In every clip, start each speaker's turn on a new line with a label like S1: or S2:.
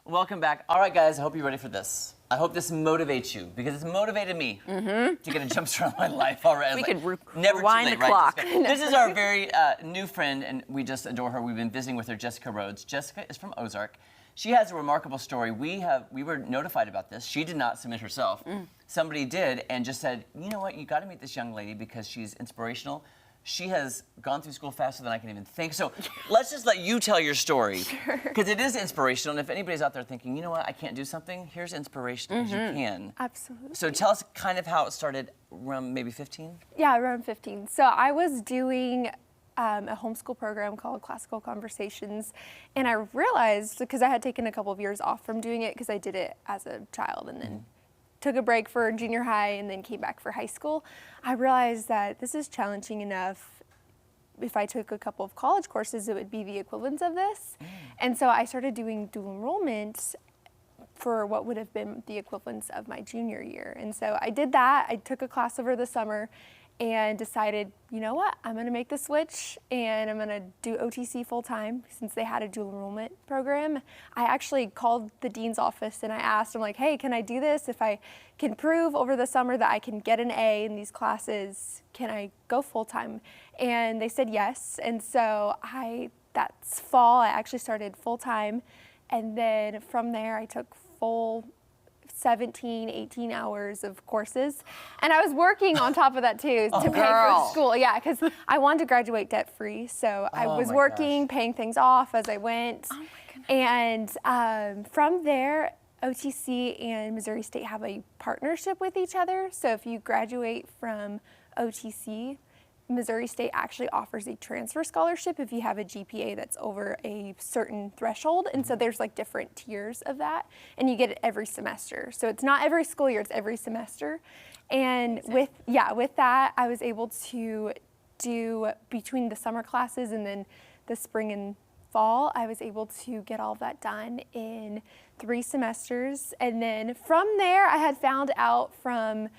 S1: Welcome back. All right, guys, I hope you're ready for this. I hope this motivates you because it's motivated me to get a jump start on my life already.
S2: We could
S1: never
S2: rewind
S1: too late,
S2: the clock.
S1: Right? This is our very new friend, and we just adore her. We've been visiting with her, Jessica Rhodes. Jessica is from Ozark. She has a remarkable story. We were notified about this. She did not submit herself. Somebody did and just said, you know what, you got to meet this young lady because she's inspirational. She has gone through school faster than I can even think. So let's just let you tell your story. Because it is inspirational. And if anybody's out there thinking, you know what, I can't do something, here's inspiration because you can.
S3: Absolutely.
S1: So tell us kind of how it started around maybe 15?
S3: Yeah, around 15. So I was doing a homeschool program called Classical Conversations. And I realized, because I had taken a couple of years off from doing it because I did it as a child and then took a break for junior high and then came back for high school, I realized that this is challenging enough. If I took a couple of college courses, it would be the equivalent of this. And so I started doing dual enrollment for what would have been the equivalence of my junior year. And so I did that. I took a class over the summer and decided, you know what, I'm gonna make the switch and I'm gonna do OTC full time since they had a dual enrollment program. I actually called the dean's office and I asked him, like, hey, can I do this? If I can prove over the summer that I can get an A in these classes, can I go full time? And they said yes. And so that's fall, I actually started full time. And then from there I took full 17, 18 hours of courses. And I was working on top of that too to pay for school. Yeah, because I wanted to graduate debt free. So I was working, paying things off as I went. Oh my goodness. And from there, OTC and Missouri State have a partnership with each other. So if you graduate from OTC, Missouri State actually offers a transfer scholarship if you have a GPA that's over a certain threshold. And so there's like different tiers of that, and you get it every semester. So it's not every school year, it's every semester. And with that, I was able to do between the summer classes and then the spring and fall, I was able to get all of that done in 3 semesters. And then from there, I had found out from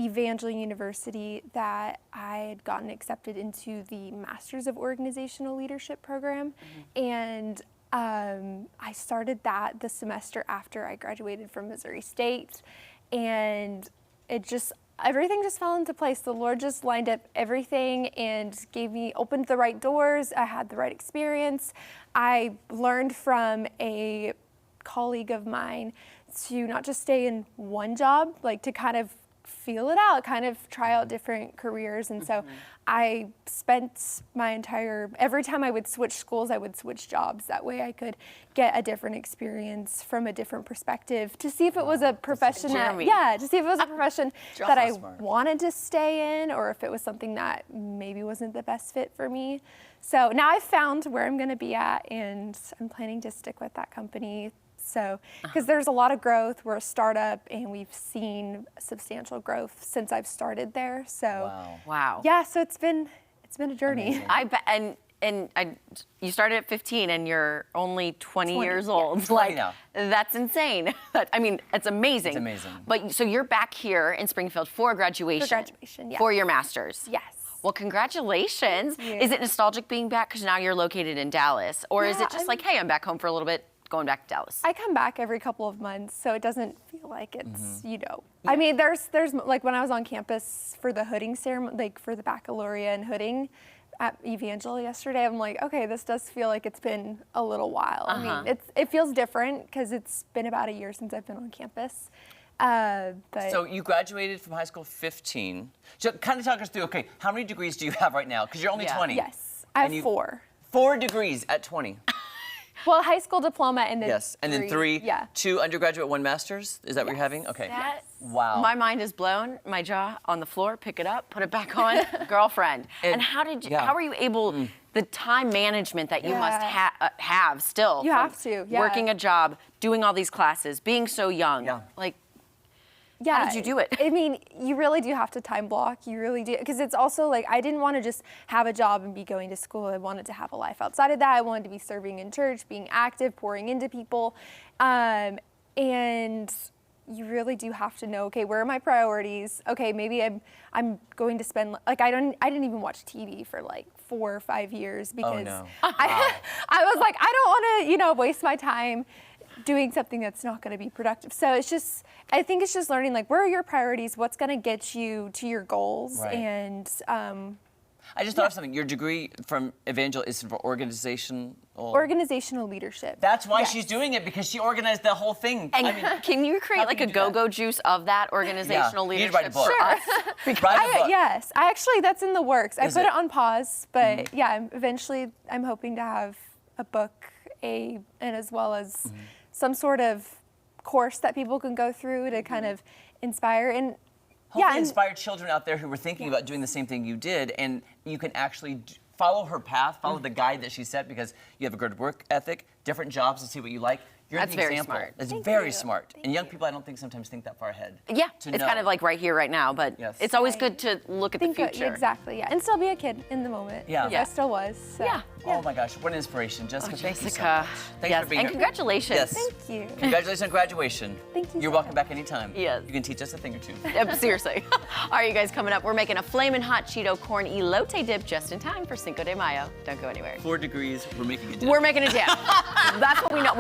S3: Evangeline University that I had gotten accepted into the Masters of Organizational Leadership program. And I started that the semester after I graduated from Missouri State. And everything just fell into place. The Lord just lined up everything and opened the right doors. I had the right experience. I learned from a colleague of mine to not just stay in one job, like to kind of feel it out, kind of try out different careers. And so I spent every time I would switch schools, I would switch jobs. That way I could get a different experience from a different perspective to see if it was a profession that I wanted to stay in, or if it was something that maybe wasn't the best fit for me. So now I've found where I'm gonna be at, and I'm planning to stick with that company. So, because there's a lot of growth, we're a startup, and we've seen substantial growth since I've started there. So,
S2: wow.
S3: Yeah, so it's been a journey.
S1: Amazing.
S2: I bet, you started at 15, and you're only 20 years old.
S1: Yeah.
S2: Like, that's insane. I mean, it's amazing.
S1: It's amazing.
S2: But so you're back here in Springfield for graduation.
S3: For graduation, yes.
S2: For your master's.
S3: Yes.
S2: Well, congratulations. Is it nostalgic being back because now you're located in Dallas, or is it just like, hey, I'm back home for a little bit, going back to Dallas?
S3: I come back every couple of months, so it doesn't feel like it's, I mean, there's like when I was on campus for the hooding ceremony, like for the baccalaureate and hooding at Evangel yesterday, I'm like, okay, this does feel like it's been a little while. I mean, it feels different because it's been about a year since I've been on campus. But
S1: So you graduated from high school 15. So kind of talk us through, okay, how many degrees do you have right now? Because you're only 20.
S3: yes, I have 4.
S1: 4 degrees at 20.
S3: Well, high school diploma and then
S1: and then 3,
S3: yeah.
S1: 2 undergraduate, 1 master's. Is that what you're having? Okay. Wow.
S2: My mind is blown. My jaw on the floor. Pick it up. Put it back on. Girlfriend. And how were you able? The time management that you must have still.
S3: You have to. Yeah.
S2: Working a job, doing all these classes, being so young.
S1: Yeah.
S2: Like. How did you do it?
S3: I mean, you really do have to time block. You really do. Because it's also like, I didn't want to just have a job and be going to school. I wanted to have a life outside of that. I wanted to be serving in church, being active, pouring into people. And you really do have to know, okay, where are my priorities? Okay, maybe I'm going to spend, like, I didn't even watch TV for like 4 or 5 years because I was like, I don't want to, waste my time doing something that's not going to be productive. So it's just, I think it's just learning, like, where are your priorities? What's going to get you to your goals?
S1: Right.
S3: And
S1: I just thought of something. Your degree from Evangel is for organizational
S3: leadership.
S1: That's why she's doing it, because she organized the whole thing.
S2: And
S1: I mean,
S2: can you create like a go-go juice of that organizational
S1: you need
S2: leadership
S1: to write a book.
S2: for us?
S1: Write a book.
S3: Yes, I actually, that's in the works. I
S1: Is
S3: put
S1: it?
S3: it on pause, but eventually I'm hoping to have a book, and as well as some sort of course that people can go through to kind of inspire and
S1: Hopefully inspire children out there who were thinking about doing the same thing you did, and you can actually follow her path, follow the guide that she set, because you have a good work ethic, different jobs to see what you like. You're
S2: That's
S1: the
S2: very
S1: example.
S2: smart.
S1: It's
S3: Thank
S1: very
S3: you.
S1: smart. And young people, I don't think sometimes think that far ahead.
S2: Yeah,
S1: to
S2: it's
S1: know.
S2: kind of like right here, right now, but
S1: Yes.
S2: it's always good to look at the future.
S3: Exactly, yeah, and still be a kid in the moment.
S1: Yeah.
S3: Like
S1: Yeah.
S3: I still was. So.
S2: Yeah.
S1: Oh my gosh, what an inspiration. Jessica, thank you so
S2: Jessica,
S1: much. Thanks
S2: yes,
S1: for being
S2: and
S1: here.
S2: congratulations.
S1: Yes.
S3: Thank you.
S1: Congratulations on graduation.
S3: Thank you
S1: You're
S3: so
S1: welcome
S3: much.
S1: back anytime.
S2: Yes.
S1: You can teach us a thing or two.
S2: Seriously. All right, you guys, coming up, we're making a flamin' hot Cheeto corn elote dip just in time for Cinco de Mayo. Don't go anywhere.
S1: 4 degrees, we're making a dip.
S2: We're making a dip. That's what we know.